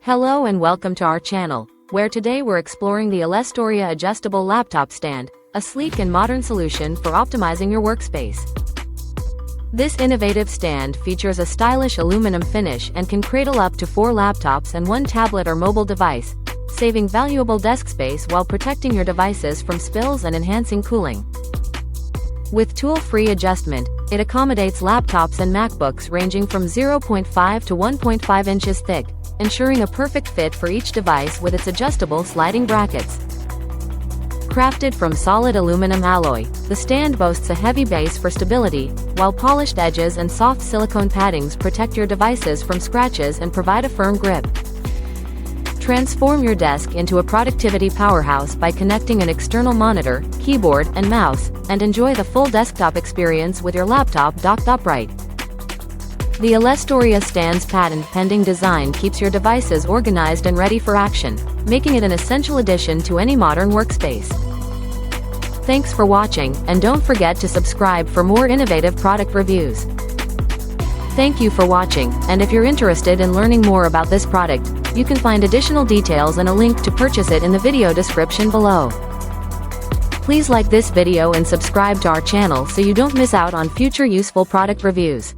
Hello and welcome to our channel, where today we're exploring the Elestoria Adjustable Laptop Stand, a sleek and modern solution for optimizing your workspace. This innovative stand features a stylish aluminum finish and can cradle up to 4 laptops and 1 tablet or mobile device, saving valuable desk space while protecting your devices from spills and enhancing cooling. With tool-free adjustment, it accommodates laptops and MacBooks ranging from 0.5 to 1.5 inches thick, ensuring a perfect fit for each device with its adjustable sliding brackets. Crafted from solid aluminum alloy, the stand boasts a heavy base for stability, while polished edges and soft silicone paddings protect your devices from scratches and provide a firm grip. Transform your desk into a productivity powerhouse by connecting an external monitor, keyboard, and mouse, and enjoy the full desktop experience with your laptop docked upright. The Elestoria stand's patent-pending design keeps your devices organized and ready for action, making it an essential addition to any modern workspace. Thanks for watching, and don't forget to subscribe for more innovative product reviews. Thank you for watching, and if you're interested in learning more about this product, you can find additional details and a link to purchase it in the video description below. Please like this video and subscribe to our channel so you don't miss out on future useful product reviews.